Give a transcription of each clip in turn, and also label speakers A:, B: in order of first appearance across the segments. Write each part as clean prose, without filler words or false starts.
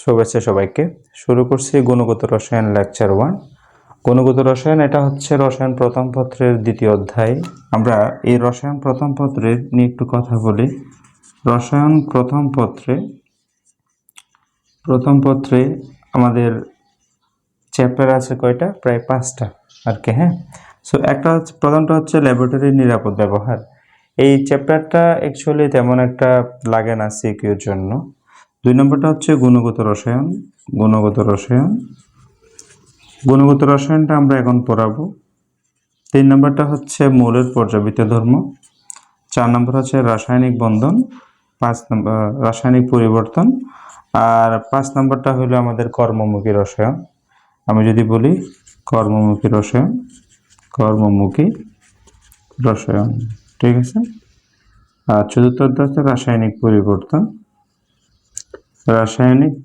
A: শুভেচ্ছা সবাইকে। শুরু করছি গুণগত রসায়ন লেকচার 1। গুণগত রসায়ন এটা হচ্ছে রসায়ন প্রথম পত্রের দ্বিতীয় অধ্যায়। আমরা এই রসায়ন প্রথম পত্রের নিয়ে একটু কথা বলি। রসায়ন প্রথম পত্রে আমাদের চ্যাপ্টার আছে কয়টা? প্রায় 5টা আর কি। হ্যাঁ, সো একটা হচ্ছে, প্রথমটা হচ্ছে ল্যাবরেটরির নিরাপদ ব্যবহার। এই চ্যাপ্টারটা অ্যাকচুয়ালি তেমন একটা লাগে না সিকিউর জন্য। 2 নম্বরটা হচ্ছে গুণগত রসায়নটা আমরা এখন পড়াবো। 3 নম্বরটা হচ্ছে মৌলের পর্যাবৃত্ত ধর্ম। 4 নম্বর হচ্ছে রাসায়নিক বন্ধন। 5 নম্বর রাসায়নিক পরিবর্তন। আর 5 নম্বরটা হলো আমাদের কর্মমুখী রসায়ন। আমি যদি বলি কর্মমুখী রসায়ন, ঠিক আছে। আর চতুর্থ অধ্যায় হচ্ছে রাসায়নিক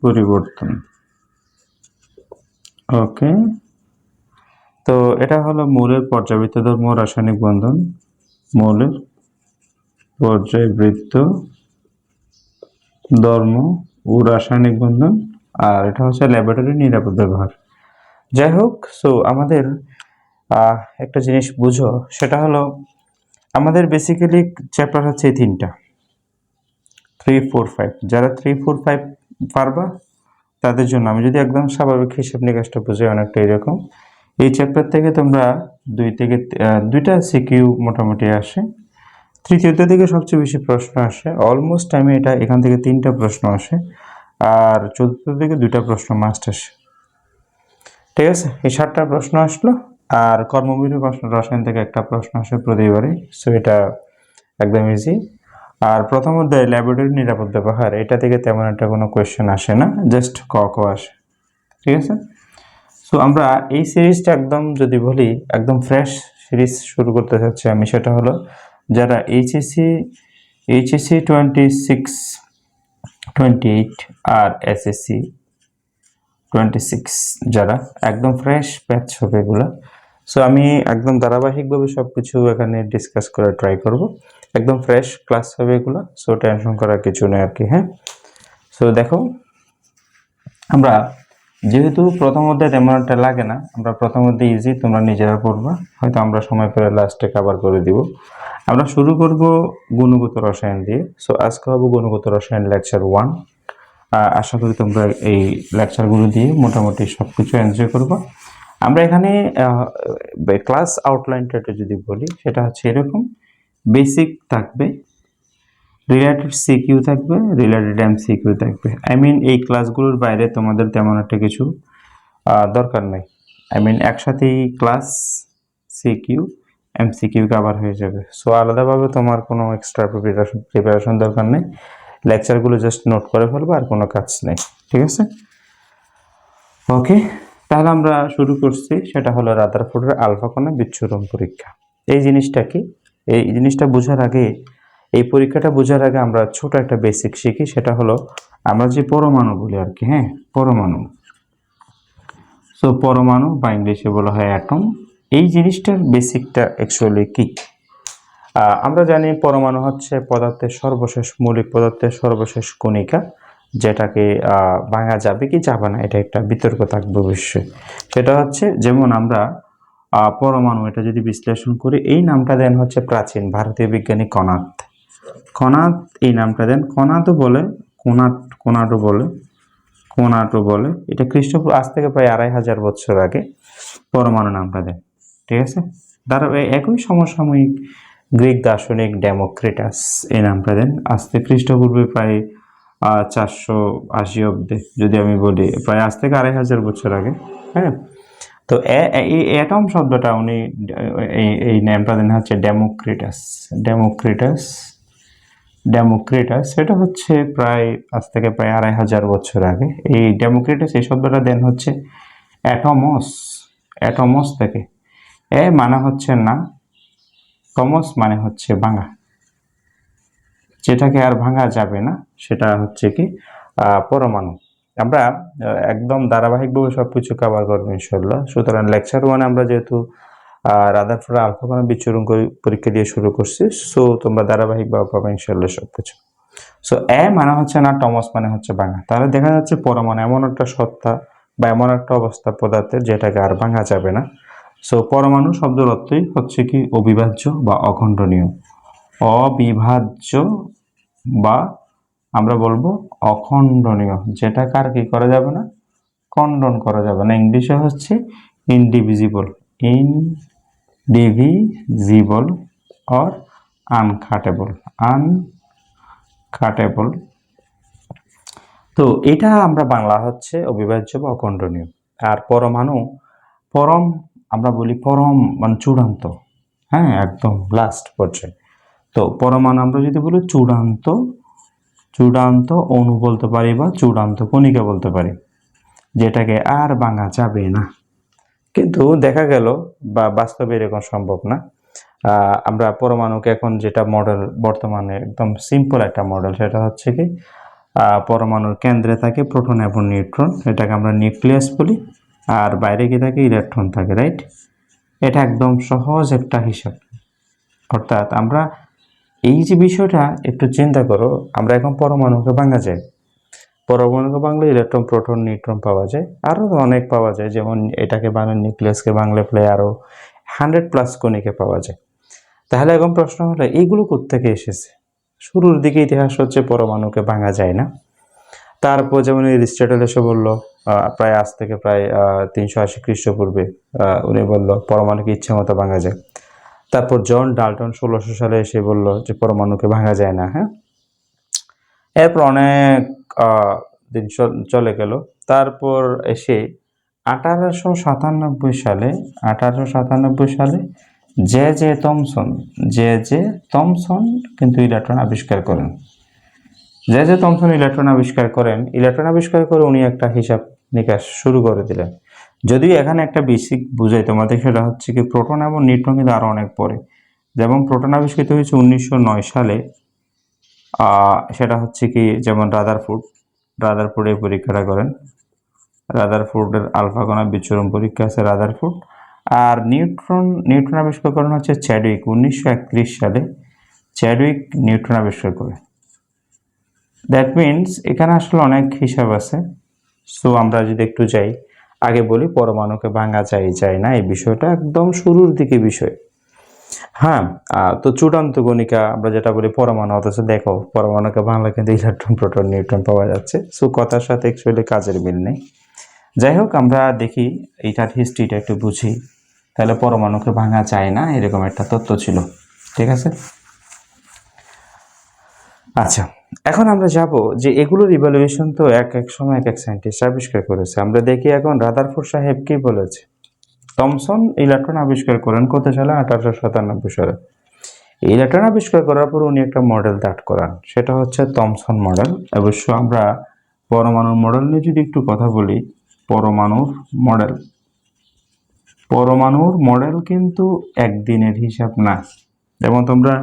A: পরিবর্তন। ওকে, তো এটা হলো মৌলের পর্যাবৃত্ত ধর্ম, রাসায়নিক বন্ধন, মৌলের পর্যাবৃত্ত ধর্ম ও রাসায়নিক বন্ধন, আর এটা হচ্ছে ল্যাবরেটরির নিরাপদ ব্যবহার। যাই হোক, সো আমাদের একটা জিনিস বুঝো, সেটা হলো আমাদের বেসিক্যালি চ্যাপ্টার হচ্ছে এই 3টা, 3, 4, 5। যারা 3, 4, 5 পারবা তাদের জন্য আমি যদি একদম স্বাভাবিক হিসাব নিকাশটা বুঝে অনেকটা এরকম, এই চ্যাপ্টার থেকে তোমরা 2টা সিকিউ মোটামুটি আসে। তৃতীয়টা থেকে সবচেয়ে বেশি প্রশ্ন আসে, অলমোস্ট টাইমে এটা এখান থেকে 3টা প্রশ্ন আসে, আর চতুর্থ থেকে 2টা প্রশ্ন মাস্ট আসে। ঠিক আছে, এই 7টা প্রশ্ন আসলো। আর কর্মবিধি রসায়ন থেকে একটা প্রশ্ন আসে প্রতিবারে, সো এটা একদম ইজি। আর প্রথম অধ্যায় ল্যাবরেটরি নিরাপদ ব্যবহার, এটা থেকে তেমন একটা কোনো কোয়েশ্চেন আসে না, জাস্ট ক আসে। ঠিক আছে, সো আমরা এই সিরিজটা একদম যদি বলি একদম ফ্রেশ সিরিজ শুরু করতে চাচ্ছি আমি, সেটা হলো যারা এইচএসসি 26, 28 আর এসএসসি 26 যারা একদম ফ্রেশ ব্যাচ হবে এগুলা। সো আমি একদম ধারাবাহিকভাবে সব কিছু এখানে ডিসকাস করে ট্রাই করব, একদম ফ্রেশ ক্লাস হবে এগুলো, সো টেনশন করার কিছু নেই আর কি। হ্যাঁ, সো দেখো, আমরা যেহেতু প্রথম অধ্যায় তেমন একটা লাগে না, আমরা প্রথম অধ্যায় ইজি, তোমরা নিজেরা পড়বা, হয়তো আমরা সময় পেলে লাস্টে কভার করে দিব। আমরা শুরু করব গুণগত রসায়ন দিয়ে। সো আজকে হবে গুণগত রসায়ন লেকচার 1। আশা করি তোমরা এই লেকচারগুলো দিয়ে মোটামুটি সব কিছু এনজয় করবা। আমরা এখানে ক্লাস আউটলাইনটা যদি বলি, সেটা হচ্ছে এরকম: বেসিক থাকবে, রিলেটেড সিকিউ থাকবে, রিলেটেড এমসিকিউ থাকবে। এই ক্লাসগুলোর বাইরে তোমাদের তেমন একটা কিছু দরকার নেই। একসাথেই ক্লাস, সিকিউ, এমসিকিউ কভার হয়ে যাবে। সো আলাদাভাবে তোমার কোনো এক্সট্রা প্রিপারেশন দরকার নেই, লেকচারগুলো জাস্ট নোট করে ফেলবো, আর কোনো কাজ নেই। ঠিক আছে, ওকে। তাহলে আমরা শুরু করছি, সেটা হলো রাদারফোর্ডের আলফা কণা বিচ্ছুরণ পরীক্ষা। এই জিনিসটা কি, এই জিনিসটা বোঝার আগে, এই পরীক্ষাটা বোঝার আগে আমরা ছোট একটা বেসিক শিখি, সেটা হলো আমরা যে পরমাণু বলি আর কি। হ্যাঁ, পরমাণু, সো পরমাণু বা ইংলিশে বলা হয় অ্যাটম। এই জিনিসটার বেসিকটা অ্যাকচুয়ালি কি? আমরা জানি পরমাণু হচ্ছে পদার্থের সর্বশেষ, মৌলিক পদার্থের সর্বশেষ কণিকা, যেটাকে ভাঙা যাবে কি যাবে না, এটা একটা বিতর্ক থাকবে অবশ্যই। সেটা হচ্ছে, যেমন আমরা পরমাণু এটা যদি বিশ্লেষণ করি, এই নামটা দেন হচ্ছে প্রাচীন ভারতীয় বিজ্ঞানী কণাদ এই নামটা দেন। কণাদও বলে, কোনাটো বলে। এটা খ্রিস্টপূর্ব আজ থেকে প্রায় 2500 বছর আগে পরমাণু নামটা দেন। ঠিক আছে, তার একই সমসাময়িক গ্রিক দার্শনিক ডেমোক্রিটাস এই নামটা দেন আজ থেকে খ্রিস্টপূর্বে প্রায় 480 অব্দে, যদি আমি বলি প্রায় আজ থেকে 2500 বছর আগে। হ্যাঁ, তো এই অ্যাটম শব্দটা উনি এই নামটা দেন হচ্ছে ডেমোক্রিটাস। সেটা হচ্ছে প্রায় আজ থেকে প্রায় 2500 বছর আগে। এই ডেমোক্রিটাস এই শব্দটা দেন হচ্ছে অ্যাটমস থেকে। এ মানে হচ্ছে না, টমস মানে হচ্ছে ভাঙা, যেটাকে আর ভাঙা যাবে না, সেটা হচ্ছে কি পরমাণু। আমরা একদম ধারাবাহিকভাবে সবকিছু কভার করবো ইনশাল্লাহ। সুতরাং লেকচার 1 আমরা যেহেতু রাদারফোর্ড আলফা কণা বিচ্ছুরণ পরীক্ষা দিয়ে শুরু করছি, সো তোমরা ধারাবাহিকভাবে পাবে ইনশাল্লাহ সবকিছু। সো এ মানে হচ্ছে না, টমাস মানে হচ্ছে ভাঙা। তাহলে দেখা যাচ্ছে পরমাণু এমন একটা সত্তা বা এমন একটা অবস্থা পদার্থের যেটাকে আর ভাঙা যাবে না। সো পরমাণু শব্দের অর্থই হচ্ছে কি অবিভাজ্য বা অখণ্ডনীয়। অবিভাজ্য বা আমরা বলবো অখণ্ডনীয়, যেটাকে আর কি করা যাবে না, খণ্ডন করা যাবে না। ইংলিশে হচ্ছে ইনডিভিজিবল, ইনডিভিজিবল অর আনকাটেবল, আনকাটেবল। তো এটা আমরা বাংলা হচ্ছে অবিভাজ্য বা অখণ্ডনীয়। আর পরমাণু, পরম আমরা বলি পরম মানে চূড়ান্ত, হ্যাঁ একদম লাস্ট পর্যায়ে। তো পরমাণু আমরা যদি বলি চূড়ান্ত, চূড়ান্ত অণু বলতে পারি বা চূড়ান্ত কণিকা বলতে পারি, যেটাকে আর ভাঙা যাবে না। কিন্তু দেখা গেল বা বাস্তবে এরকম সম্ভব না। আমরা পরমাণুকে এখন যেটা মডেল বর্তমানে একদম সিম্পল একটা মডেল, সেটা হচ্ছে কি পরমাণুর কেন্দ্রে থাকে প্রোটন এবং নিউট্রন, এটাকে আমরা নিউক্লিয়াস বলি। আর বাইরে কি থাকে, ইলেকট্রন থাকে, রাইট? এটা একদম সহজ একটা হিসাব। অর্থাৎ আমরা এই যে বিষয়টা একটু চিন্তা করো, আমরা এখন পরমাণুকে ভাঙা যায়, পরমাণুকে ভাঙলে ইলেকট্রন প্রোটন নিউট্রন পাওয়া যায়, আরও অনেক পাওয়া যায়। যেমন এটাকে বাংলা নিউক্লিয়াসকে ভাঙলে প্রায় আরও 100+ কণিকা পাওয়া যায়। তাহলে এখন প্রশ্ন হলো এইগুলো কোত্থেকে এসেছে? শুরুর দিকে ইতিহাস হচ্ছে পরমাণুকে ভাঙা যায় না। তারপর যেমন এরিস্টটল এসে বললো প্রায় আজ থেকে প্রায় 380 খ্রিস্টপূর্বে, উনি বলল পরমাণুকে ইচ্ছে মতো ভাঙা যায়। তারপর জন ডাল্টন 1600 সালে এসে বলল যে পরমাণুকে ভাঙা যায় না। হ্যাঁ, এরপর অনেক দিন চলে গেল। তারপর এসে 1897 সালে, 1897 সালে জে থমসন কিন্তু ইলেকট্রন আবিষ্কার করেন। জে থমসন ইলেকট্রন আবিষ্কার করেন। ইলেকট্রন আবিষ্কার করে উনি একটা হিসাব নিকাশ শুরু করে দিলেন। যদিও এখানে একটা বেসিক বুঝাই তোমাদের, সেটা হচ্ছে কি প্রোটন এবং নিউট্রন কিন্তু আরো অনেক পরে। যেমন প্রোটন আবিষ্কৃত হয়েছে 1909 সালে, সেটা হচ্ছে কি যেমন রাদারফোর্ড এই পরীক্ষাটা করেন। রাদারফোর্ডের আলফা কণা বিচ্ছুরণ পরীক্ষা আছে রাদারফোর্ড। আর নিউট্রন আবিষ্কার করেন হচ্ছে চ্যাডউইক 1931 সালে। চ্যাডউইক নিউট্রন আবিষ্কার করে। দ্যাট মিনস এখানে আসলে অনেক হিসাব আছে। সো আমরা যদি একটু যাই, আগে বলি পরমাণুকে ভাঙা যায় না, এই বিষয়টা একদম শুরুর দিকে বিষয়। হ্যাঁ, তো চূড়ান্ত কণিকা আমরা যেটা বলি পরমাণু, অথচ দেখো পরমাণুকে ভাঙলে কিন্তু ইলেকট্রন প্রোটন নিউট্রন পাওয়া যাচ্ছে। সো কথার সাথে অ্যাকচুয়ালি কাজের মিল নেই। যাই হোক, আমরা দেখি এইটার হিস্ট্রিটা একটু বুঝি। তাহলে পরমাণুকে ভাঙা যায় না এরকম একটা তথ্য ছিল, ঠিক আছে? আচ্ছা, এখন আমরা যাব যে এগুলোর ইভ্যালুয়েশন তো এক এক সময় এক এক সায়েন্টিস্ট আবিষ্কার করেছে। আমরা দেখি এখন রাদারফোর্ড সাহেব কি বলেছে। থমসন ইলেকট্রন আবিষ্কার করেন কত সালে? 1897 সালে। ইলেকট্রন আবিষ্কার করার পর উনি একটা মডেল দাঁড় করান, সেটা হচ্ছে থমসন মডেল। অবশ্য আমরা পরমাণুর মডেল নিয়ে যদি একটু কথা বলি, পরমাণুর মডেল কিন্তু একদিনের হিসাব না। যেমন তোমরা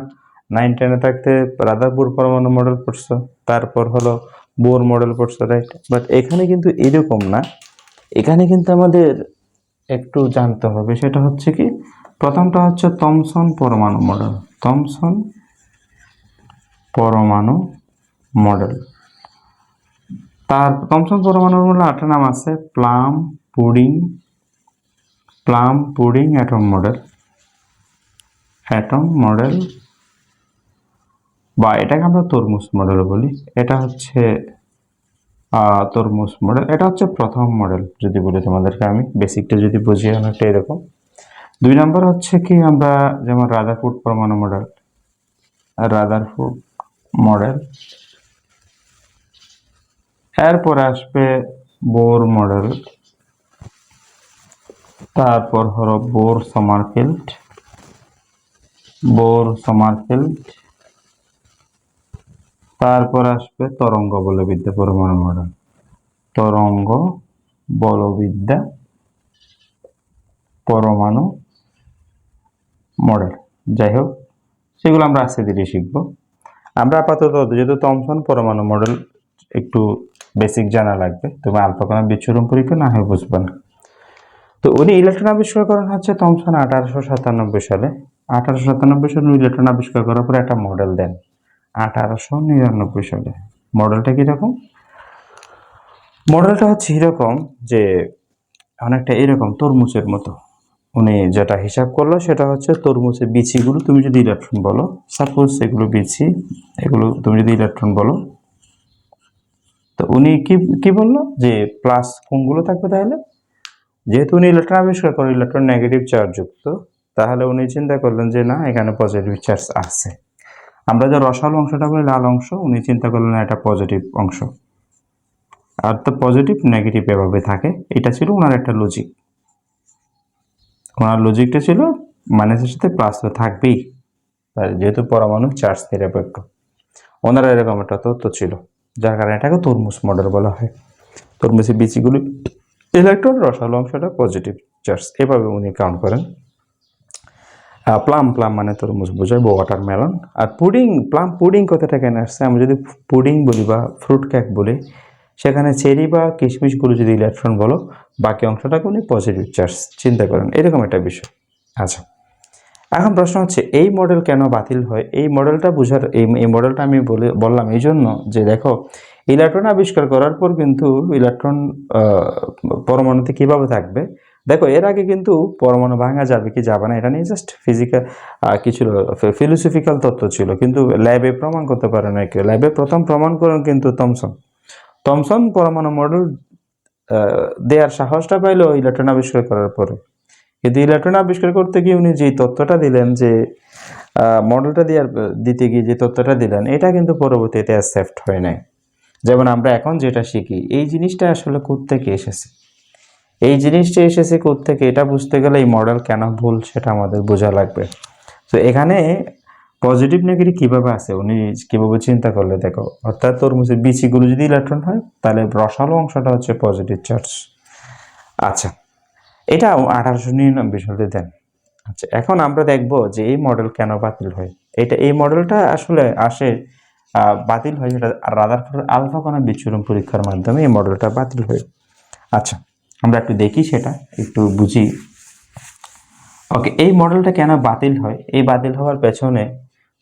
A: 9-10-এ থাকতে রাদারফোর্ড পরমাণু মডেল পড়ছো, তারপর হলো বোর মডেল পড়ছো, রাইট? বাট এখানে কিন্তু এরকম না। এখানে কিন্তু আমাদের একটু জানতে হবে, সেটা হচ্ছে কি প্রথমটা হচ্ছে থমসন পরমাণু মডেল। থমসন পরমাণু মডেল। তার থমসন পরমাণু মডেল 8টা নাম আছে। প্লাম পুডিং অ্যাটম মডেল, বা এটাকে আমরা তরমুজ মডেল বলি। এটা হচ্ছে তরমুজ মডেল। এটা হচ্ছে প্রথম মডেল যদি বলি তোমাদেরকে, আমি বেসিকটা যদি বুঝিয়ে অনেকটা এরকম। 2 নম্বর হচ্ছে কি আমরা যেমন রাদারফোর্ড পরমাণু মডেল। এরপর আসবে বোর মডেল, তারপর হলো বোর সমারফিল্ড, তারপর আসবে তরঙ্গ বলবিদ্যা পরমাণু মডেল, তরঙ্গ বলবিদ্যা পরমাণু মডেল। যাই হোক, সেগুলো আমরা আস্তে ধীরে শিখবো। আমরা আপাতত যেহেতু থমসন পরমাণু মডেল একটু বেসিক জানা লাগবে, তুমি আলফা কণা বিচ্ছুরণ পরীক্ষা না হয় বুঝবে না। তো উনি ইলেকট্রন আবিষ্কার করেন হচ্ছে থমসন 1897 সালে। 1897 সালে ইলেকট্রন আবিষ্কার করার পরে একটা মডেল দেন। 1899 সালে। মডেলটা কিরকম? মডেলটা হচ্ছে এরকম যে অনেকটা এরকম তরমুজের মতো। উনি যেটা হিসাব করলো সেটা হচ্ছে তরমুজের বিচিগুলো তুমি যদি ইলেকট্রন বলো, সাপোজ এগুলো বিচি, এগুলো তুমি যদি ইলেকট্রন বলো, তো উনি কি কি বললো যে প্লাস কোনগুলো থাকবে তাহলে? যেহেতু উনি ইলেকট্রন আবিষ্কার করে ইলেকট্রন নেগেটিভ চার্জ যুক্ত, তাহলে উনি চিন্তা করলেন যে না, এখানে পজিটিভ চার্জ আছে। আমরা যে রসালো অংশটা বলি লাল অংশ, উনি চিন্তা করলেন এটা পজিটিভ অংশ। আর তো পজিটিভ নেগেটিভ এভাবে থাকে, এটা ছিল ওনার একটা লজিক। ওনার লজিকটা ছিল মাইনাসের সাথে প্লাস তো থাকবেই, যেহেতু পরমাণু চার্জ নিরপেক্ষ। ওনারা এরকম একটা তথ্য ছিল, যার কারণে এটাকে তরমুজ মডেল বলা হয়। তরমুজের বিচিগুলি ইলেকট্রন, রসালো অংশটা পজিটিভ চার্জ, এভাবে উনি কাউন্ট করেন। প্লাম, প্লাম মানে তরমুজ বোঝায়, ওয়াটারমেলন। আর পুডিং, প্লাম পুডিং কথাটা কেন আসছে? আমরা যদি পুডিং বলি বা ফ্রুট কেক বলি, সেখানে চেরি বা কিশমিশগুলো যদি ইলেকট্রন বলো, বাকি অংশটাকে উনি পজিটিভ চার্জ চিন্তা করেন, এরকম একটা বিষয়। আচ্ছা, এখন প্রশ্ন হচ্ছে এই মডেল কেন বাতিল হয়? এই মডেলটা বোঝার, এই মডেলটা আমি বললাম এই জন্য যে দেখো, ইলেকট্রন আবিষ্কার করার পর কিন্তু ইলেকট্রন পরমাণুতে কিভাবে থাকবে, দেখো এর আগে কিন্তু পরমাণু ভাঙা যাবে কি যাবে না এটা নিয়ে জাস্ট ফিজিক্যাল কিছু ফিলোসফিক্যাল তত্ত্ব ছিল, কিন্তু ল্যাবে প্রমাণ করতে পারে না কেউ। ল্যাবে প্রথম প্রমাণ করেন কিন্তু থমসন। থমসন পরমাণু মডেল দেওয়ার সাহসটা পাইল ইলেকট্রন আবিষ্কার করার পরে। কিন্তু ইলেকট্রন আবিষ্কার করতে গিয়ে উনি যে তথ্যটা দিলেন, যে মডেলটা দিতে গিয়ে যে তথ্যটা দিলেন, এটা কিন্তু পরবর্তীতে অ্যাকসেপ্ট হয় নাই। যেমন আমরা এখন যেটা শিখি, এই জিনিসটা আসলে কোত্থেকে এসেছে, এই জিনিসটা এসেছে কোত্থেকে, এটা বুঝতে গেলে এই মডেল কেন ভুল সেটা আমাদের বোঝা লাগবে। তো এখানে পজিটিভ নেগেটিভ কিভাবে আছে উনি কিভাবে চিন্তা করলে দেখো, অর্থাৎ তরমুজের বিচিগুলো যদি ইলেকট্রন হয়, তাহলে রসালো অংশটা হচ্ছে পজিটিভ চার্জ। আচ্ছা, এটা 1899 সালে দেন। আচ্ছা, এখন আমরা দেখব যে এই মডেল কেন বাতিল হয়। এই মডেলটা আসলে আসে বাতিল হয় সেটা রাদারফোর্ড আলফা কণা বিচ্ছুরণ পরীক্ষার মাধ্যমে এই মডেলটা বাতিল হয়। আচ্ছা, আমরা একটু দেখি, সেটা একটু বুঝি। ওকে, এই মডেলটা কেন বাতিল হয়? এই বাতিল হওয়ার পেছনে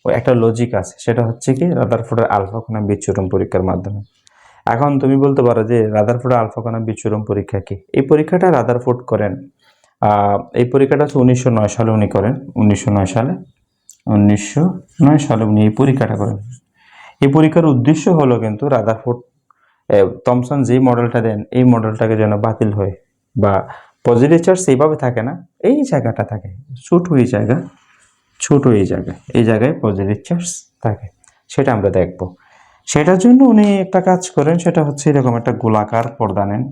A: একটা লজিক আছে, সেটা হচ্ছে কি রাদারফোর্ডের আলফা কণা বিচ্ছুরণ পরীক্ষার মাধ্যমে। এখন তুমি বলতে পারো যে রাদারফোর্ড আলফা কণা বিচ্ছুরণ পরীক্ষা কি? এই পরীক্ষাটা রাদারফোর্ড করেন, এই পরীক্ষাটা হচ্ছে 1909 সালে উনি করেন। 1909 সালে উনি এই পরীক্ষাটা করেন। এই পরীক্ষার উদ্দেশ্য হলো কিন্তু রাদারফোর্ড থমসন যে মডেলটা দেন, এই মডেলটাকে যেন বাতিল হয়, বা পজিটিভ চার্জ সেইভাবে থাকে না, এই জায়গাটা থাকে ছোট, এই জায়গা ছোট, এই জায়গায় পজিটিভ চার্জ থাকে, সেটা আমরা দেখব। সেটার জন্য উনি একটা কাজ করেন, সেটা হচ্ছে এরকম একটা গোলাকার পর্দা নেন।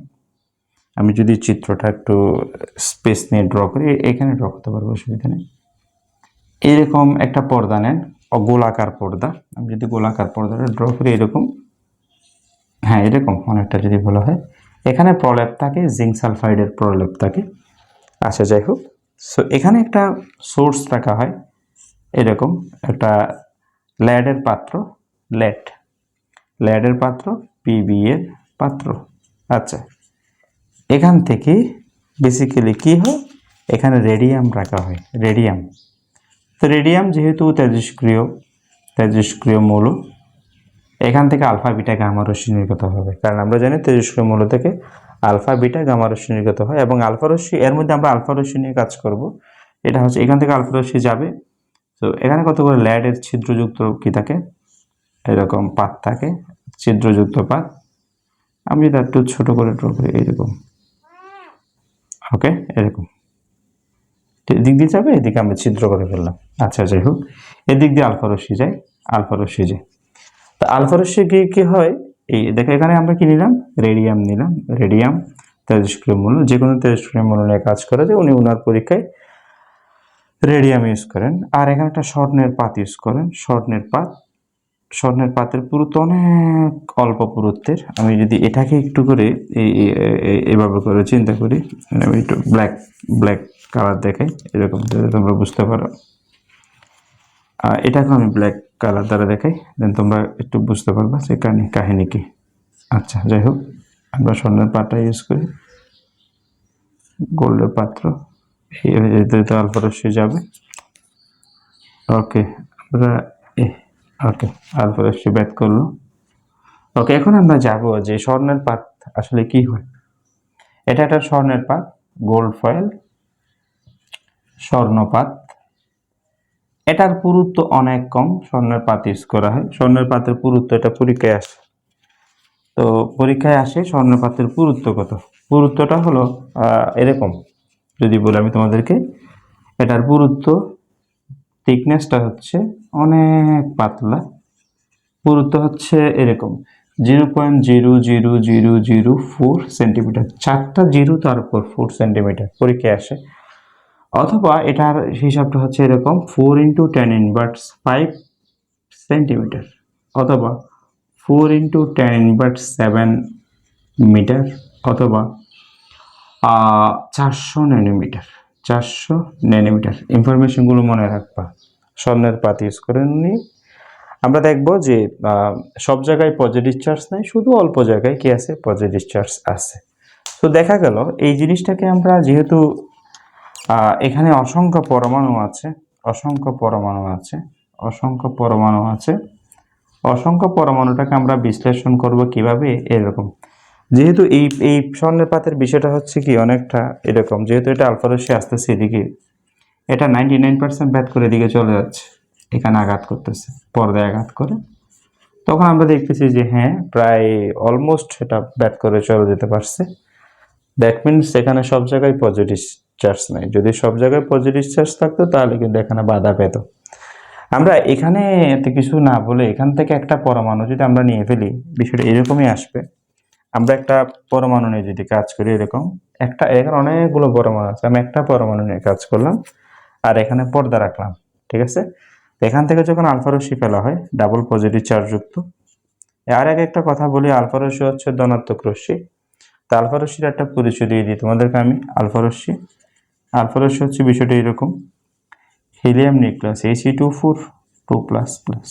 A: আমি যদি চিত্রটা একটু স্পেস নিয়ে ড্র করি, এখানে ড্র করতে পারবো, অসুবিধা নেই। এরকম একটা পর্দা নেন, গোলাকার পর্দা। আমি যদি গোলাকার পর্দাটা ড্র করি এরকম, হ্যাঁ এরকম অনেকটা যদি বলা হয়, এখানে প্রলেপ থাকে, জিঙ্ক সালফাইডের প্রলেপ থাকে। আচ্ছা, যাই হোক, সো এখানে একটা সোর্স রাখা হয়, এরকম একটা ল্যাডের পাত্র, ল্যাডের পাত্র, পিবি এর পাত্র। আচ্ছা, এখান থেকে বেসিক্যালি কি হয়, এখানে রেডিয়াম রাখা হয়, রেডিয়াম। তো রেডিয়াম যেহেতু তেজস্ক্রিয় মৌল, এখান থেকে আলফা বিটা গামা রশ্মি নির্গত হবে, কারণ আমরা জানি তেজস্ক্রিয় মৌল থেকে আলফা বিটা গামা রশ্মি নির্গত হয়, এবং আলফা রশ্মি, এর মধ্যে আমরা আলফা রশ্মি নিয়ে কাজ করব। এটা হচ্ছে এখান থেকে আলফা রশ্মি যাবে। তো এখানে কতগুলো ল্যাডের ছিদ্রযুক্ত কি থাকে, এরকম পাত থাকে, ছিদ্রযুক্ত পাত। আমি যদি একটু ছোট করে ড্র করি এইরকম, ওকে, এরকম এদিক দিয়ে যাবে, এদিকে আমরা ছিদ্র করে ফেললাম। আচ্ছা, যাই হোক, এদিক দিয়ে আলফা রশ্মি যায়, আলফা রশ্মি যায়। তো আলফা রশ্মি গিয়ে কি হয়, এই দেখো এখানে আমরা কি নিলাম, রেডিয়াম নিলাম, রেডিয়াম তেজস্ক্রিয় মৌল, যে কোনো তেজস্ক্রিয় মৌল নিয়ে কাজ করে, যে উনি ওনার পরীক্ষায় রেডিয়াম ইউজ করেন। আর এখানে একটা স্বর্ণের পাত ইউজ করেন, স্বর্ণের পাতের পুরুত্ব অনেক অল্প পুরুত্বের। আমি যদি এটাকে একটু করে এভাবে করে চিন্তা করি, আমি একটু ব্ল্যাক কালার দেখাই, এরকম তোমরা বুঝতে পারো। এটাকে আমি ব্ল্যাক কালার দ্বারা দেখাই, দেন তোমরা একটু বুঝতে পারবা যে কাহিনী কি। আচ্ছা, যাই হোক, আমরা স্বর্ণের পাতটা ইউজ করি, গোল্ডের পাত্র, এতে আলফা রশ্মি যাবে। ওকে, আমরা ওকে, আলফা রশ্মি ব্যাক করলো। ওকে, এখন আমরা যাব যে স্বর্ণের পাত আসলে কি হয়। এটা একটা স্বর্ণের পাত, গোল্ড ফয়েল স্বর্ণপাত। এটার পুরুত্ব অনেক কম, স্বর্ণের পাত ইউজ করা হয়। স্বর্ণের পাতের পুরুত্ব, এটা পরীক্ষায় আসে, তো পরীক্ষায় আসে স্বর্ণের পাতের পুরুত্ব কত। পুরুত্বটা হলো এরকম, যদি বলি আমি তোমাদেরকে, এটার পুরুত্ব থিকনেসটা হচ্ছে অনেক পাতলা, পুরুত্ব হচ্ছে এরকম 0.00004 সেন্টিমিটার, 4টা জিরো তারপর 4 সেন্টিমিটার পরীক্ষায় আসে। অথবা এটার হিসাবটা হচ্ছে এরকম 4 × 10⁻5 সেন্টিমিটার, অথবা 4 × 10⁻7 মিটার, অথবা 400 ন্যানোমিটার। 400 ন্যানোমিটার ইনফরমেশনগুলো মনে রাখবা, স্বর্ণের পাত ইউজ করে নিয়ে আমরা দেখব যে সব জায়গায় পজিটিভ চার্জ নাই, শুধু অল্প জায়গায় কি আছে, পজিটিভ চার্জ আছে। তো দেখা গেল এই জিনিসটাকে আমরা যেহেতু এখানে অসংখ্য পরমাণু আছে, অসংখ্য পরমাণু আছে, অসংখ্য পরমাণু আছে, অসংখ্য পরমাণুটাকে আমরা বিশ্লেষণ করব কিভাবে, এরকম। যেহেতু এই স্বর্ণের পাতের বিষয়টা হচ্ছে কি অনেকটা এরকম, যেহেতু এটা আলফা রশ্মি আসতেছে এদিকে, এটা 99% ব্যাট করে এদিকে চলে যাচ্ছে, এখানে আঘাত করতেছে, পর্দায় আঘাত করে, তখন আমরা দেখতেছি যে হ্যাঁ প্রায় অলমোস্ট এটা ব্যাট করে চলে যেতে পারছে। দ্যাট মিনস এখানে সব জায়গায় পজিটিভ চার্জ নাই, যদি সব জায়গায় পজিটিভ চার্জ থাকতো তাহলে কিন্তু এখানে বাধা পেত। আমরা এখানে এত কিছু না বলে এখান থেকে একটা পরমাণু যদি আমরা নিয়ে ফেলি, বিষয়টা এরকমই আসবে। আমরা একটা পরমাণু নিয়ে যদি কাজ করি, এরকম একটা, এখানে অনেকগুলো পরমাণু আছে, আমি একটা পরমাণু নিয়ে কাজ করলাম আর এখানে পর্দা রাখলাম, ঠিক আছে। এখান থেকে যখন আলফা রশ্মি ফেলা হয় ডাবল পজিটিভ চার্জ যুক্ত। আর আগে একটা কথা বলি, আলফা রশ্মি হচ্ছে ধনাত্মক রশ্মি। তো আলফা রশ্মির একটা পরিচয় দিয়ে দিই তোমাদেরকে আমি। আলফা রশ্মি হচ্ছে বিষয়টা এরকম, হিলিয়াম নিউক্লিয়াস He2 4 2++।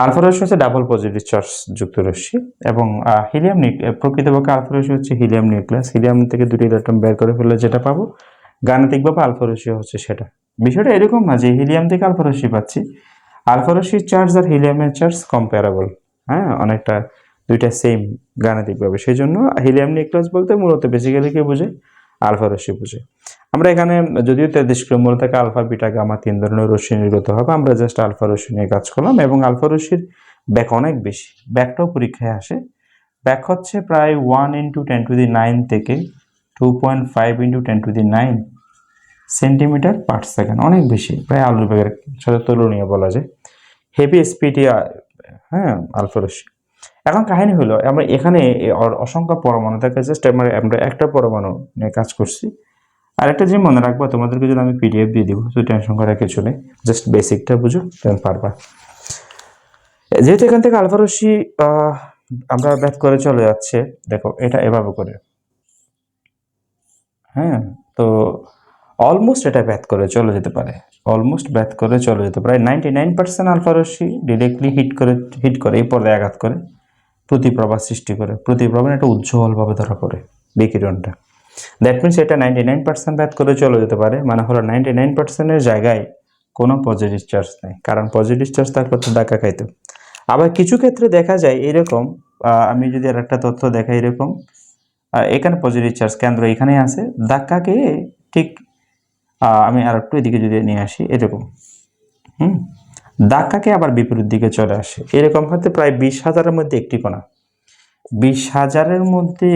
A: আলফা রশ্মি হচ্ছে ডাবল পজিটিভ চার্জ যুক্ত রশ্মি, এবং হিলিয়াম প্রকৃতপক্ষে আলফা রশ্মি হচ্ছে হিলিয়াম নিউক্লিয়াস। হিলিয়াম থেকে দুটি ইলেকট্রন বের করে ফেললে যেটা পাবো, গাণিতিকভাবে আলফা রশ্মি হচ্ছে সেটা। বিষয়টা এরকম না যে হিলিয়াম থেকে আলফা রশ্মি পাচ্ছি, আলফা রশ্মির চার্জ আর হিলিয়ামের চার্জ কম্পারেবল, হ্যাঁ অনেকটা, দুইটা সেম গাণিতিকভাবে। সেই জন্য হিলিয়াম নিউক্লিয়াস বলতে মূলত বেসিক্যালি কি বোঝে, আলফা রশ্মি বোঝে। আমরা এখানে যদিও 33 ক্রম থেকে আলফা বিটা গামা 3 ধরনের রশ্মি নির্গত হবে, আমরা জাস্ট আলফা রশ্মি নিয়ে কাজ করলাম। এবং আলফা রশ্মির ব্যাক অনেক বেশি, ব্যাকটাও পরীক্ষায় আসে। ব্যাক হচ্ছে প্রায় 1 × 10⁹ থেকে 2.5 × 10⁹ সেন্টিমিটার পার সেকেন্ড, অনেক বেশি, প্রায় আলোর বেগের সাথে তুলনীয় বলা যায়। হেভি স্পিডে হ্যাঁ আলফা রশ্মি। এখন কাহিনী হলো, আমরা এখানে অসংখ্য পরমাণু থাকে, জাস্ট আমরা একটা পরমাণু নিয়ে কাজ করছি। আর একটা জিনিস মনে রাখবো, তোমাদেরকে যদি আমি পিডিএফ দিয়ে দিব, তো টেনশন করার কিছু নেই, জাস্ট বেসিকটা বুঝো, তুমি পারবা। যেহেতু এখান থেকে আলফা রশ্মি আমরা ব্যাট করে চলে যাচ্ছে, দেখো এটা এভাবে করে, হ্যাঁ, তো অলমোস্ট এটা ব্যাথ করে চলে যেতে পারে, অলমোস্ট ব্যাথ করে চলে যেতে পারে। 99% আলফা রশ্মি ডিরেক্টলি হিট করে এই পর্দায় আঘাত করে, প্রতিপ্রভা সৃষ্টি করে, প্রতিপ্রভা একটা উজ্জ্বলভাবে ধরা পড়ে বিকিরণটা। দ্যাট মিনস এটা 99% ব্যাথ করে চলে যেতে পারে, মানে হলো 99%-এর জায়গায় কোনো পজিটিভ চার্জ নেই, কারণ পজিটিভ চার্জ থাকলে তো ধাক্কা খাইতো। আবার কিছু ক্ষেত্রে দেখা যায় এরকম, আমি যদি আর একটা তথ্য দেখাই, এরকম এখানে পজিটিভ চার্জ কেন্দ্র এখানে আছে, ধাক্কাকে ঠিক আমি আর একটু এদিকে যদি নিয়ে আসি, এরকম ধাক্কাকে আবার বিপরীত দিকে চলে আসে, এরকম হতে প্রায় 20,000-এর মধ্যে একটি কণা, 20,000-এর মধ্যে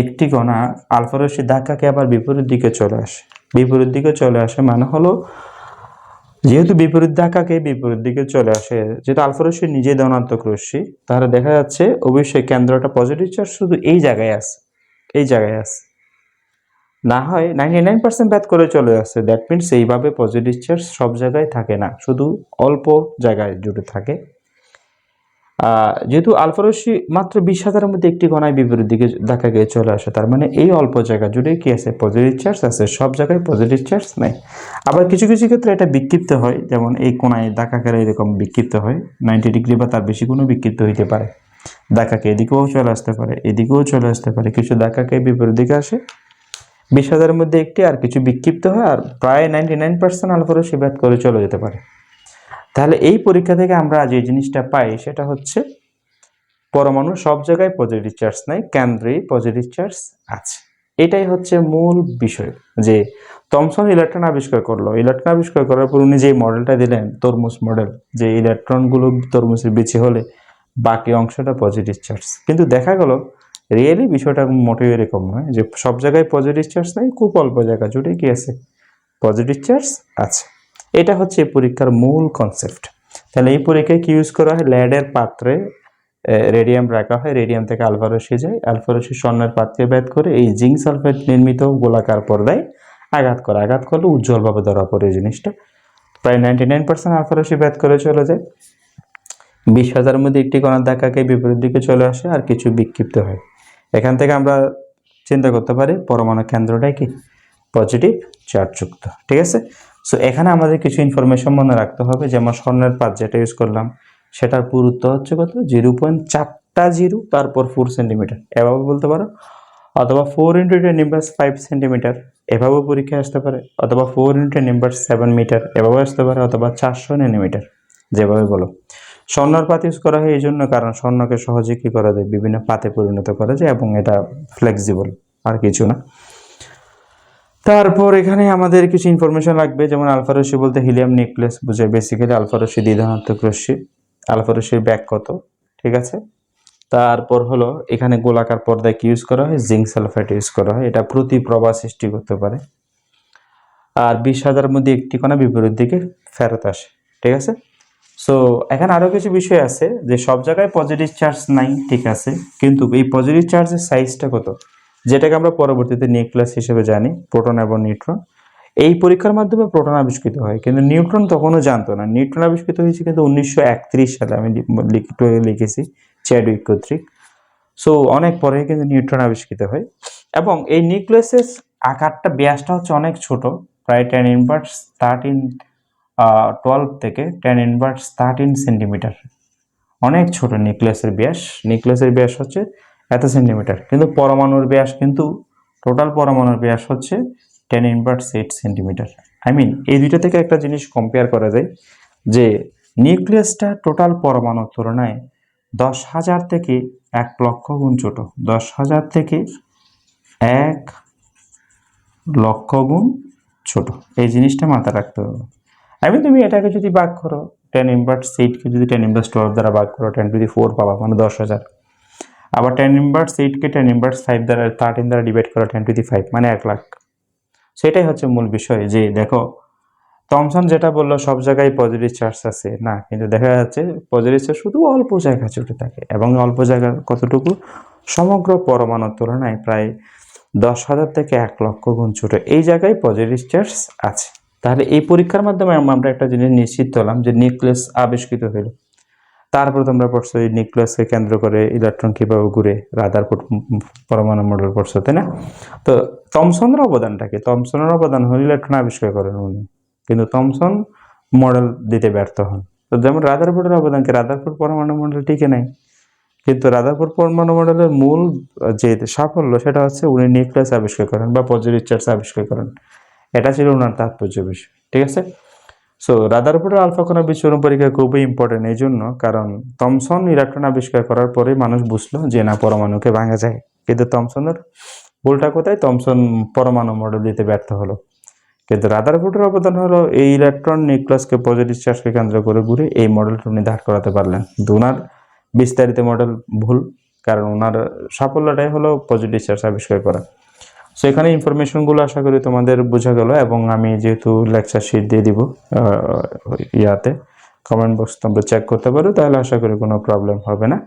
A: একটি কণা আলফা রশ্মি ধাক্কাকে আবার বিপরীত দিকে চলে আসে। বিপরীত দিকে চলে আসে মানে হলো, যেহেতু বিপরীত ধাক্কাকে বিপরীত দিকে চলে আসে, যেহেতু আলফা রশ্মি নিজে ধনাত্মক রশ্মি, তাহলে দেখা যাচ্ছে অবশ্যই কেন্দ্রটা পজিটিভ চার্জ শুধু এই জায়গায় আছে, এই জায়গায় আছে, না হয় 99% ব্যাথ করে চলে আসছে। দ্যাট মিনস এইভাবে পজিটিভ চার্জ সব জায়গায় থাকে না, শুধু অল্প জায়গায় জুড়ে থাকে। যেহেতু আলফা রশ্মি মাত্র 20,000-এর মধ্যে একটি কণায় বিপরীত দিকে ধাক্কা গিয়ে চলে আসে, তার মানে এই অল্প জায়গা জুড়ে কি আছে, পজিটিভ চার্জ আছে, সব জায়গায় পজিটিভ চার্জ নেই। আবার কিছু কিছু ক্ষেত্রে এটা বিক্ষিপ্ত হয়, যেমন এই কোণায় ধাক্কা খেলে এরকম বিক্ষিপ্ত হয়, 90 ডিগ্রি বা তার বেশি কোনো বিক্ষিপ্ত হইতে পারে, ধাক্কাকে এদিকেও চলে আসতে পারে, এদিকেও চলে আসতে পারে, কিছু ধাক্কাকে বিপরীত দিকে আসে 20,000-এর মধ্যে একটি, আর কিছু বিক্ষিপ্ত হয়, আর প্রায় 99% আলফা রশ্মি ব্যাট করে চলে যেতে পারে। তাহলে এই পরীক্ষা থেকে আমরা যে জিনিসটা পাই সেটা হচ্ছে পরমাণু সব জায়গায় পজিটিভ চার্জ নাই, কেন্দ্রেই পজিটিভ চার্জ আছে। এটাই হচ্ছে মূল বিষয়, যে থমসন ইলেকট্রন আবিষ্কার করলো। ইলেকট্রন আবিষ্কার করার পর উনি যে মডেলটা দিলেন, তরমুজ মডেল, যে ইলেকট্রনগুলো তরমুজের বিচে হলে বাকি অংশটা পজিটিভ চার্জ। কিন্তু দেখা গেল রিয়েলি বিষয়টা মোটেও এরকম নয়, যে সব জায়গায় পজিটিভ চার্জ নাই, খুব অল্প জায়গা জুড়ে কি আছে পজিটিভ চার্জ আছে। এটা হচ্ছে এই পরীক্ষার মূল কনসেপ্ট। তাহলে এই পরীক্ষায় কি ইউজ করা হয়, ল্যাডের পাত্রে রেডিয়াম রাখা হয়, রেডিয়াম থেকে আলফা রশ্মি যায়, আলফা রশ্মি স্বর্ণের পাত্রে ভেদ করে এই জিঙ্ক সালফেট নির্মিত গোলাকার পর্দায় আঘাত করে, আঘাত করলে উজ্জ্বলভাবে ধরা পড়ে এই জিনিসটা। প্রায় 99% আলফা রশ্মি ভেদ করে চলে যায়। 20,000-এর মধ্যে একটি কণার ধাক্কাকে বিপরীত দিকে চলে আসে আর কিছু বিক্ষিপ্ত হয়। এখান থেকে আমরা চিন্তা করতে পারি পরমাণু কেন্দ্রটাই কি পজিটিভ চার্জযুক্ত। ঠিক আছে। সো এখানে আমাদের কিছু ইনফরমেশন মনে রাখতে হবে, যেমন স্বর্ণের পাত যেটা ইউজ করলাম সেটার পুরুত্ব হচ্ছে কত, 0.4 তারপর 4 সেন্টিমিটার এভাবে বলতে পারো, অথবা 4 × 10⁻5 সেন্টিমিটার এভাবেও পরীক্ষায় আসতে পারে, অথবা 4 × 10⁻7 মিটার এভাবে আসতে পারে, অথবা 400 ন্যানোমিটার যেভাবে বলো। স্বর্ণের পাত ইউজ করা হয় এই জন্য কারণ স্বর্ণকে সহজে কি করা যায়, বিভিন্ন পাতে পরিণত করা যায় এবং এটা ফ্লেক্সিবল, আর কিছু না। তারপর এখানে আমাদের কিছু ইনফরমেশন লাগবে, যেমন আলফা রশ্মি বলতে হিলিয়াম নিউক্লিয়াস বোঝায়, বেসিক্যালি আলফা রশ্মি দ্বিধনাত্মক রশ্মি, আলফা রশ্মির ব্যাক কত। ঠিক আছে। তারপর হলো এখানে গোলাকার পর্দায় কি ইউজ করা হয়, জিঙ্ক সালফাইড ইউজ করা হয়, এটা প্রতি প্রবাহ সৃষ্টি করতে পারে। আর 20,000-এর মধ্যে একটি কণা বিপরীত দিকে ফেরত আসে। ঠিক আছে। সো এখানে আরও কিছু বিষয় আছে, যে সব জায়গায় পজিটিভ চার্জ নাই, ঠিক আছে, কিন্তু এই পজিটিভ চার্জের সাইজটা কত, যেটাকে আমরা পরবর্তীতে নিউক্লিয়াস হিসেবে জানি, প্রোটন এবং নিউট্রন। এই পরীক্ষার মাধ্যমে প্রোটন আবিষ্কৃত হয়, কিন্তু নিউট্রন তখনও জানতো না। নিউট্রন আবিষ্কৃত হয়েছে কিন্তু 1931 সালে, আমি লিখেছি চ্যাডউইক কর্তৃক। সো অনেক পরে কিন্তু নিউট্রন আবিষ্কৃত হয়, এবং এই নিউক্লিয়াসের আকারটা, ব্যাসটা হচ্ছে অনেক ছোট, প্রায় 10⁻12 থেকে 10⁻13 সেন্টিমিটার, অনেক ছোট নিউক্লিয়াসের ব্যাস। নিউক্লিয়াসের ব্যাস হচ্ছে এত সেন্টিমিটার, কিন্তু পরমাণুর ব্যাস কিন্তু টোটাল পরমাণুর ব্যাস হচ্ছে 10⁻8 সেন্টিমিটার। এই দুইটা থেকে একটা জিনিস কম্পেয়ার করা যায়, যে নিউক্লিয়াসটা টোটাল পরমাণুর তুলনায় 10,000 থেকে 1,00,000 গুণ ছোট, 10,000 থেকে 1,00,000 গুণ ছোট। এই জিনিসটা মাথায় রাখতে হবে। তুমি এটাকে যদি ভাগ করো, 10⁻8কে যদি 10⁻12 দ্বারা ভাগ করো, 10⁴ পাবা, মানে 10,000। আবার 10⁻8কে 10⁻5 দ্বারা 13 দ্বারা ডিভাইড করো, 10⁵, মানে 1,00,000। সেটাই হচ্ছে মূল বিষয়, যে দেখো থমসন যেটা বললো সব জায়গায় পজিটিভ চার্জ আছে, না, কিন্তু দেখা যাচ্ছে পজিটিভ চার্জ শুধু অল্প জায়গা জুড়ে থাকে, এবং অল্প জায়গা কতটুকু, সমগ্র পরমাণুর তুলনায় প্রায় 10,000 থেকে 1,00,000 গুণ ছোট এই জায়গায় পজিটিভ চার্জ আছে। তাহলে এই পরীক্ষার মাধ্যমে আমরা একটা জিনিস নিশ্চিত হলাম, যে নিউক্লিয়াস আবিষ্কৃত হলো। তারপর তোমরা পড়ছো এই নিউক্লিয়াসকে কেন্দ্র করে ইলেকট্রন কিভাবে ঘুরে, রাদারফোর্ড পরমাণু মডেল পড়ছো, তাই না? তো থমসনের অবদানটা কি? থমসনের অবদান হল ইলেকট্রন আবিষ্কার করেন উনি, কিন্তু থমসন মডেল দিতে ব্যর্থ হন। তো যেমন রাদারফোর্ডের অবদান কি, রাদারফোর্ড পরমাণু মডেল টিকে নাই, কিন্তু রাদারফোর্ড পরমাণু মডেলের মূল যে সাফল্য সেটা হচ্ছে উনি নিউক্লিয়াস আবিষ্কার করেন বা পজিটিভ চার্জ আবিষ্কার করেন, এটা ছিল ওনার তাৎপর্য বিষয়। ঠিক আছে। সো রাদারফোর্ডের আলফা কণা বিচ্ছুরণ পরীক্ষা খুবই ইম্পর্টেন্ট এই জন্য, কারণ থমসন ইলেকট্রন আবিষ্কার করার পরে মানুষ বুঝলো যে না, পরমাণুকে ভাঙা যায়। কিন্তু থমসনের ভুলটা কোথায়, থমসন পরমাণু মডেল দিতে ব্যর্থ হলো। কিন্তু রাদারফোর্ডের অবদান হলো এই ইলেকট্রন নিউক্লিয়াসকে পজিটিভ চার্জকে কেন্দ্র করে ঘুরে এই মডেলটা উনি দাঁড় করাতে পারলেন। ওনার বিস্তারিত মডেল ভুল, কারণ ওনার সাফল্যটাই হলো পজিটিভ চার্জ আবিষ্কার করা। সো এখানে ইনফরমেশনগুলো আশা করি তোমাদের বোঝা গেল, এবং আমি যেহেতু লেকচার শিট দিয়ে দিব ইয়াতে, কমেন্ট বক্স তোমরা চেক করতে পারো, তাহলে আশা করি কোনো প্রবলেম হবে না।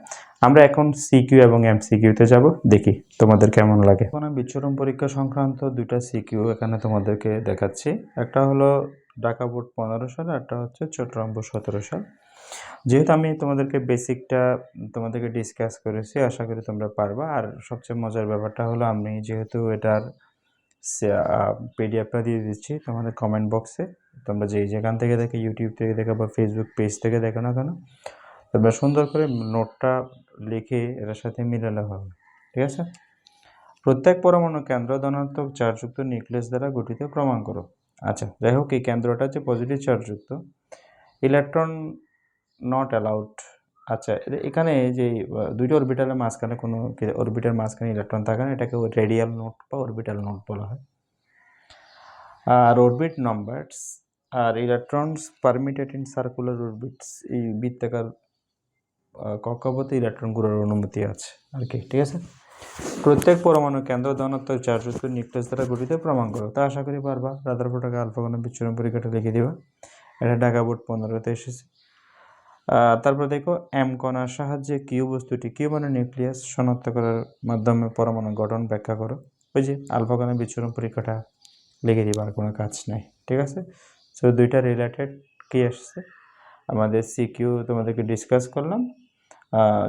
A: আমরা এখন সিকিউ এবং এমসিকিউতে যাব, দেখি তোমাদের কেমন লাগে। এখন আমি বিচ্ছুরণ পরীক্ষা সংক্রান্ত দুইটা সিকিউ এখানে তোমাদেরকে দেখাচ্ছি। একটা হলো ঢাকা বোর্ড 15 সাল, একটা হচ্ছে চট্টগ্রাম বোর্ড 17 সাল। যেহেতু আমি তোমাদেরকে বেসিকটা তোমাদেরকে ডিসকাস করেছি, আশা করি তোমরা পারবা। আর সবচেয়ে মজার ব্যাপারটা হলো, আমি যেহেতু এটার পিডিএফটা দিয়ে দিচ্ছি তোমাদের কমেন্ট বক্সে, তোমরা যেখান থেকে দেখে, ইউটিউব থেকে দেখো বা ফেসবুক পেজ থেকে দেখো না কেন, তোমরা সুন্দর করে নোটটা লিখে এটার সাথে মিলালে হবে। ঠিক আছে। প্রত্যেক পরমাণু কেন্দ্র ধনাত্মক চার্জযুক্ত নিউক্লিয়াস দ্বারা গঠিত প্রমাণ করো। আচ্ছা, যাই হোক, এই কেন্দ্রটা যে পজিটিভ চার্জযুক্ত, ইলেকট্রন নট অ্যালাউড। আচ্ছা, এখানে যে দুইটা অরবিটালের মাঝখানে কোনো অরবিটাল মাঝখানে ইলেকট্রন থাকে না, এটাকে রেডিয়াল নোট বা অরবিটাল নোট বলা হয়। আর অরবিট নাম্বারস আর electrons permitted in circular orbits, এই বৃত্তাকার কক্ষপথে ইলেকট্রন ঘোরার অনুমতি আছে আর কি, ঠিক আছে। প্রত্যেক পরমাণু কেন্দ্র ধনাত্মক চার্জযুক্ত নিউক্লিয়াস দ্বারা গঠিত প্রমাণ করো। তা আশা করি পারবা। রাদারফোর্ড আলফা কণা বিচ্ছুরণ পরীক্ষাটা লিখে দিবা। এটা ঢাকা বোর্ড 15-তে এসেছে। তারপর দেখো এম কণার সাহায্যে কিউ বস্তুটি, কিউ মানে নিউক্লিয়াস, শনাক্ত করার মাধ্যমে পরমাণু গঠন ব্যাখ্যা করো। ওই যে আলফা কণা বিচ্ছুরণ পরীক্ষাটা লিখে দিবা, আর কোনো কাজ নাই, ঠিক আছে। সো দুইটা রিলেটেড কি আসছে আমাদের সিকিউ তোমাদেরকে ডিসকাস করলাম,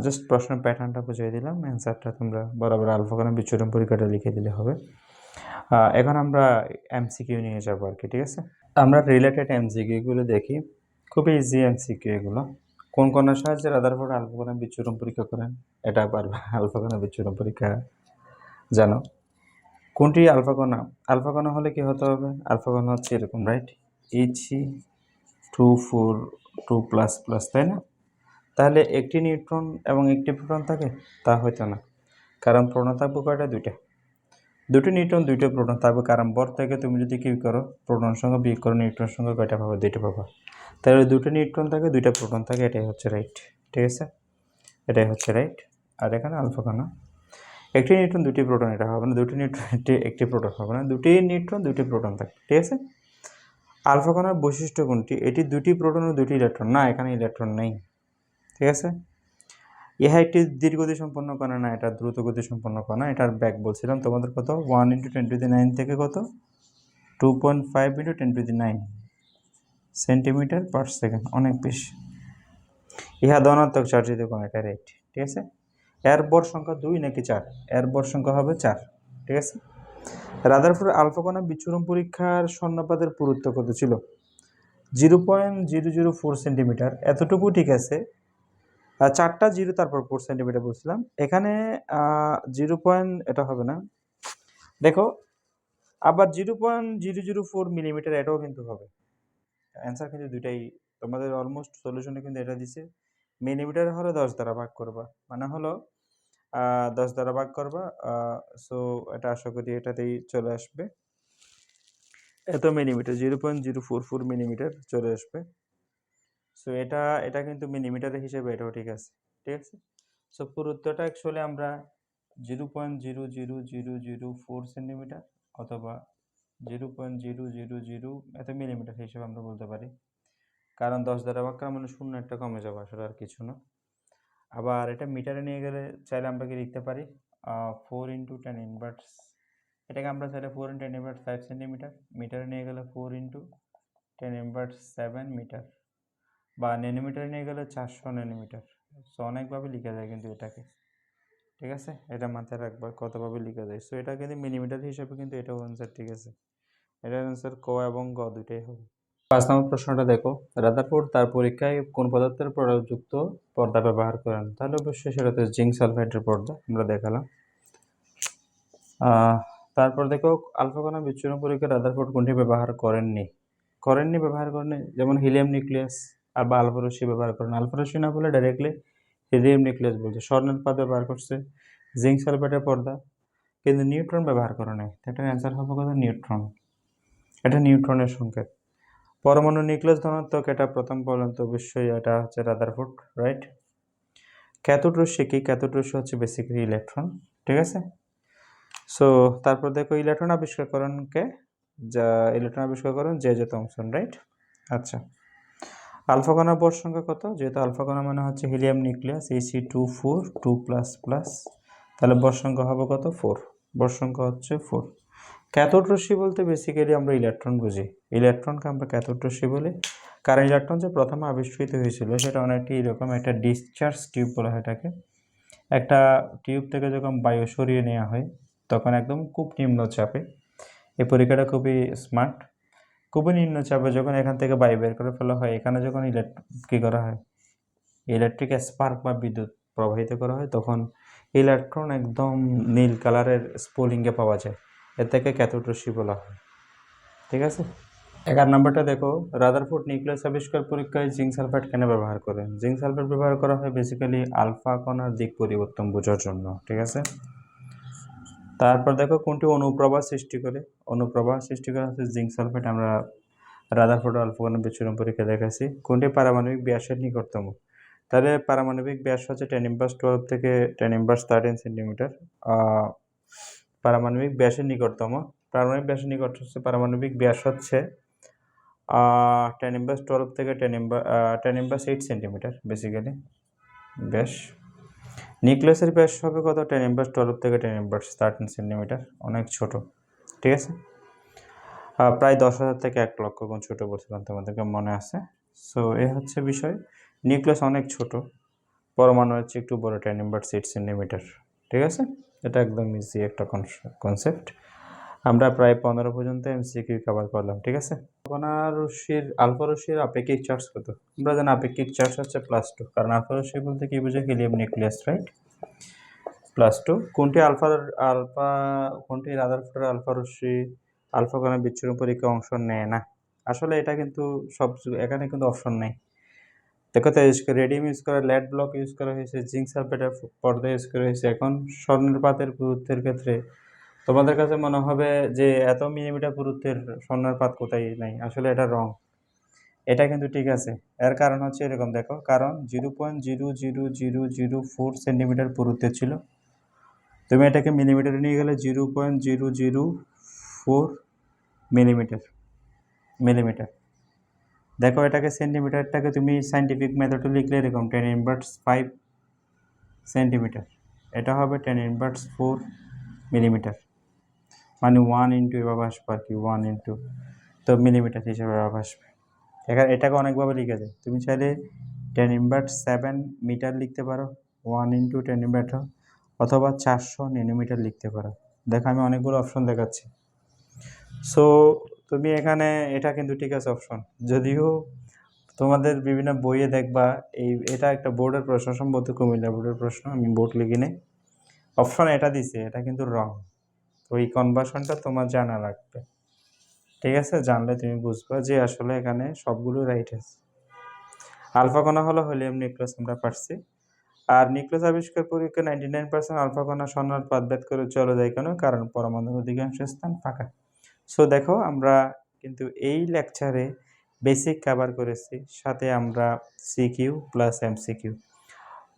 A: জাস্ট প্রশ্ন প্যাটার্নটা বুঝিয়ে দিলাম, অ্যান্সারটা তোমরা বরাবর আলফা কণা বিচ্ছুরণ পরীক্ষাটা লিখে দিলে হবে। এখন আমরা এমসিকিউ নিয়ে যাবো আর কি, ঠিক আছে। আমরা রিলেটেড এমসিকিউগুলো দেখি, খুবই ইজি এমসিকিউ এগুলো। কোন কণার সাহায্যে রাদারফোর্ড আলফা কণা বিচ্ছুরণ পরীক্ষা করেন? এটা পারবা, আলফা কণা বিচ্ছুরণ পরীক্ষা জানো। কোনটি আলফা কণা? আলফা কণা হলে কি হতে হবে? আলফা কণা হচ্ছে এরকম, রাইট, He2 4 2++, তাই না? তাহলে একটি নিউট্রন এবং একটি প্রোটন থাকে? তা হয়তো না, কারণ প্রোটন থাকবে কয়টা? দুইটা। দুটি নিউট্রন দুইটা প্রোটন থাকবে, কারণ বর থেকে তুমি যদি কি করো, প্রোটন সংখ্যা বিয়োগ করো, নিউট্রন সংখ্যা কয়টা পাবা? দুইটা পাবা। তাহলে দুটো নিউট্রন থাকে, দুইটা প্রোটন থাকে, এটাই হচ্ছে রাইট, ঠিক আছে, এটাই হচ্ছে রাইট। আর এখানে আলফা কণা একটি নিউট্রন দুটি প্রোটন, এটা হবে না, দুটি নিউট্রন একটি প্রোটন হবে না, দুটি নিউট্রন দুটি প্রোটন থাকে, ঠিক আছে। আলফা কণার বৈশিষ্ট্য কোনটি? এটি দুটি প্রোটন ও দুটি ইলেকট্রন, না এখানে ইলেকট্রন নেই, ঠিক আছে। ইহা একটি দীর্ঘগতি সম্পন্ন কণা না, এটা দ্রুত গতি সম্পন্ন কণা। এটার ব্যাক বলছিলাম তোমাদের কত? 1 × 10⁹ থেকে কত? 2.5 × 10⁹ সেন্টিমিটার পার সেকেন্ড, অনেক বেশি। ইহা ধনাত্মক চার্জিত কণা, এটা রাইট, ঠিক আছে। এর বর সংখ্যা 2 নাকি 4? এর বর সংখ্যা হবে 4, ঠিক আছে। রাদারফোর্ড আলফা কণা বিচ্ছুরণ পরীক্ষার স্বর্ণপাতের পুরুত্ব কত ছিল? 0.004 সেন্টিমিটার, এতটুকু ঠিক আছে। 4টা 0 তারপর 4 সেন্টিমিটার বলছিলাম, এখানে 0. এটা হবে না, দেখো আবার 0.004 মিলিমিটার, এটাও কিন্তু হবে। অ্যান্সার কিন্তু দুইটাই তোমাদের অলমোস্ট সলিউশনে কিন্তু এটা দিছে। মিলিমিটার হলে 10 দ্বারা ভাগ করবা, মানে হলো 10 দ্বারা ভাগ করবা। সো এটা আশা করি এটাতেই চলে আসবে, এত মিলিমিটার 0.044 মিলিমিটার চলে আসবে। সো এটা কিন্তু মিলিমিটারের হিসেবে এটাও ঠিক আছে, ঠিক আছে। সো পুরুত্বটা অ্যাকচুয়ালি আমরা 0.00004 সেন্টিমিটার অথবা 0.000 এত মিলিমিটার হিসেবে আমরা বলতে পারি, কারণ 10 দ্বারা ভাগ করা মানে শূন্য একটা কমে যাবে, আসলে আর কিছু না। আবার এটা মিটারে নিয়ে গেলে চাইলে আমরা কি লিখতে পারি 4 × 10⁻, এটাকে আমরা চাইলে 4 × 10⁻5 সেন্টিমিটার, মিটারে নিয়ে গেলে 4 × 10⁻7 মিটার, বা ন্যানোমিটারে নিয়ে গেলে 400 ন্যানোমিটার। সো অনেকভাবে লিখা যায় কিন্তু এটাকে, ঠিক আছে, এটা মাথায় রাখবা কতভাবে লিখা যায়। সো এটা কিন্তু মিলিমিটার হিসাবে কিন্তু এটাও অ্যান্সার, ঠিক আছে। এটার অ্যান্সার ক এবং গ দুইটাই হবে। 5 নম্বর প্রশ্নটা দেখো, রাদারফোর্ড তার পরীক্ষায় কোন পদার্থের প্রয়োগযুক্ত পর্দা ব্যবহার করেন? তাহলে অবশ্যই সেটা তো জিঙ্ক সালফাইডের পর্দা, আমরা দেখালাম। তারপর দেখো আলফা কণা বিচ্ছুরণ পরীক্ষায় রাদারফোর্ড কোনটি ব্যবহার করেননি? ব্যবহার করেননি, যেমন হিলিয়াম নিউক্লিয়াস আর বা আলফা রশ্মি ব্যবহার করেন। আলফা রশ্মি না বলে ডাইরেক্টলি হিলিয়াম নিউক্লিয়াস বলছে। স্বর্ণের পাত ব্যবহার করছে, জিঙ্ক সালফাইডের পর্দা, কিন্তু নিউট্রন ব্যবহার করে নাই। এটার অ্যান্সার হবে কত? নিউট্রন। এটা নিউট্রনের সংকেত। পরমাণু নিউক্লিয়াস ধনাত্মক, এটা প্রথম বললাম তো, অবশ্যই এটা হচ্ছে রাদারফোর্ড, রাইট। ক্যাথোড রশ্মি কি? ক্যাথোড রশ্মি হচ্ছে বেসিক্যালি ইলেকট্রন, ঠিক আছে। সো তারপর দেখো ইলেকট্রন আবিষ্কার করেন কে? ইলেকট্রন আবিষ্কার করেন জে থমসন, রাইট। আচ্ছা, আলফা কণার ভর সংখ্যা কত? যেহেতু আলফা কণা মানে হচ্ছে হিলিয়াম নিউক্লিয়াস, He2 4 2++, তাহলে ভর সংখ্যা হবে কত? 4, ভর সংখ্যা হচ্ছে 4। ক্যাথোড রশ্মি বলতে বেসিক্যালি আমরা ইলেকট্রন বুঝি, ইলেকট্রনকে আমরা ক্যাথোড রশ্মি বলি, কারণ ইলেকট্রন যে প্রথমে আবিষ্কৃত হয়েছিল সেটা অনেকটি এরকম একটা ডিসচার্জ টিউব বলা হয় এটাকে। একটা টিউব থেকে যখন বায়ু সরিয়ে নেওয়া হয় তখন একদম খুব নিম্ন চাপে, এই পরীক্ষাটা খুবই স্মার্ট, খুবই নিম্ন চাপে যখন এখান থেকে বায়ু বের করে ফেলা হয়, এখানে যখন কী করা হয়, ইলেকট্রিক স্পার্ক বা বিদ্যুৎ প্রবাহিত করা হয়, তখন ইলেকট্রন একদম নীল কালারের স্ফুলিঙ্গে পাওয়া যায়, এর থেকে ক্যাথোড রশ্মি বলা হয়, ঠিক আছে। 11 নম্বরটা দেখো, রাদারফোর্ড নিউক্লিয়াস আবিষ্কার পরীক্ষায় জিঙ্ক সালফেট কেন ব্যবহার করেন? জিঙ্ক সালফেট ব্যবহার করা হয় বেসিক্যালি আলফা কণার দিক পরিবর্তন বোঝার জন্য, ঠিক আছে। তারপর দেখো কোনটি অনুপ্রবাহ সৃষ্টি করে? অনুপ্রবাহ সৃষ্টি করা হচ্ছে জিঙ্ক সালফেট। আমরা রাদারফোর্ড আলফা কণার বিচ্ছুরণ পরীক্ষা দেখাচ্ছি। কোনটি পারমাণবিক ব্যাসের নিকটতম? তাহলে পারমাণবিক ব্যাস হচ্ছে 10^12 থেকে 10^13 সেন্টিমিটার। পারমাণবিক ব্যাসের নিকটতম, পারমাণবিক ব্যাসের নিকট হচ্ছে পারমাণবিক ব্যাস হচ্ছে 10^12 থেকে 10^8 সেন্টিমিটার বেসিক্যালি ব্যাস। নিউক্লিয়াসের ব্যাস হবে কত? 10^12 থেকে 10^13 সেন্টিমিটার, অনেক ছোট, ঠিক আছে। প্রায় 10,000 থেকে 1,00,000 গুণ ছোট বলছিলাম, তোমাদেরকে মনে আছে। সো এ হচ্ছে বিষয়। নিউক্লিয়াস অনেক ছোট, পরমাণু হচ্ছে একটু বড়, 10^8 সেন্টিমিটার, ঠিক আছে। এটা একদম ইজি একটা কনসেপ্ট। আমরা প্রায় 15 পর্যন্ত এমসিকিউ কভার করলাম, ঠিক আছে। আলফা রশ্মির আপেক্ষিক চার্জ কত? আমরা জানি আপেক্ষিক চার্জ হচ্ছে +2, কারণ আলফা রশ্মি বলতে কি বোঝায়? Helium nucleus, right? +2। কোনটি রাদারফোর্ডের আলফা রশ্মি আলফা কণার বিচ্ছুরণ পরীক্ষায় অংশ নেয় না? আসলে এটা কিন্তু এখানে কিন্তু অপশন নেই। দেখো তো, রেডিয়াম ইউজ করা, লেড ব্লক ইউজ করা হয়েছে, জিঙ্ক সালফেটের পর্দা ইউজ করা হয়েছে। এখন স্বর্ণের পাতের পুরুত্বের ক্ষেত্রে তোমাদের কাছে মনে হবে যে এত মিলিমিটার পুরুত্বের স্বর্ণের পাত কোথায় নাই, আসলে এটা রং। এটা কিন্তু ঠিক আছে। এর কারণ হচ্ছে এরকম, দেখো, কারণ 0.00004 সেন্টিমিটার পুরুত্বের ছিল, তুমি এটাকে মিলিমিটারে নিয়ে গেলে 0.004 মিলিমিটার। দেখো এটাকে সেন্টিমিটারটাকে তুমি সাইন্টিফিক মেথডে লিখলে এরকম 10^5 সেন্টিমিটার, এটা হবে 10^4 মিলিমিটার, মানে 1 ইন্টু এভাবে আসবে আর কি, 1 ইন্টু, তো মিলিমিটার হিসেবে এভাবে আসবে। এটাকে অনেকভাবে লিখে যায়, তুমি চাইলে 10^7 মিটার লিখতে পারো, 1 ইন্টু 10^, অথবা 400 ন্যানোমিটার লিখতে পারো। দেখো আমি অনেকগুলো অপশন দেখাচ্ছি। সো তুমি এখানে এটা কিন্তু ঠিক আছে অপশন, যদিও তোমাদের বিভিন্ন বইয়ে দেখবা এটা একটা বোর্ডের প্রশ্ন, সম্ভবত কুমিল্লা বোর্ডের প্রশ্ন, আমি বোর্ড লিখি নেই, অপশন এটা দিছে, এটা কিন্তু রং। তো এই কনভার্সনটা তোমার জানা লাগবে, ঠিক আছে। জানলে তুমি বুঝবা যে আসলে এখানে সবগুলো রাইট আছে। আলফা কণা হলো হিলিয়াম নিউক্লিয়াস, আমরা পারছি। আর নিউক্লিয়াস আবিষ্কার পরীক্ষা 99% আলফা কণা স্বর্ণের পাত ভেদ করে চলে যায় কেন? কারণ পরমাণুর অধিকাংশ স্থান ফাঁকা। সো দেখো আমরা কিন্তু এই লেকচারে বেসিক কভার করেছি, সাথে আমরা সিকিউ প্লাস এমসিকিউ।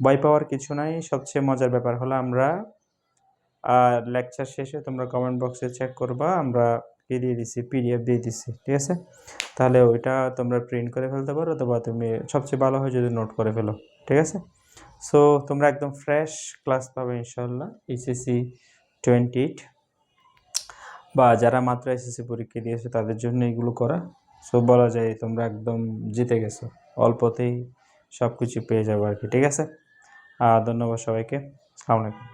A: ভয় পাওয়ার কিছু নাই। সবচেয়ে মজার ব্যাপার হলো আমরা লেকচার শেষে তোমরা কমেন্ট বক্সে চেক করবা, আমরা কি দিয়ে দিছি, পিডিএফ দিয়ে দিছি, ঠিক আছে। তাহলে ওইটা তোমরা প্রিন্ট করে ফেলতে পারো, অথবা তুমি সবচেয়ে ভালো হয় যদি নোট করে ফেলো, ঠিক আছে। সো তোমরা একদম ফ্রেশ ক্লাস পাবে ইনশাল্লাহ এইচএসসি 28, বা যারা মাত্র এসএসসি পরীক্ষা দিয়েছে তাদের জন্য এগুলো করা। সো বলা যায় তোমরা একদম জিতে গেছো, অল্পতেই সব কিছু পেয়ে যাবো আর কি, ঠিক আছে। ধন্যবাদ সবাইকে, আসসালামু আলাইকুম।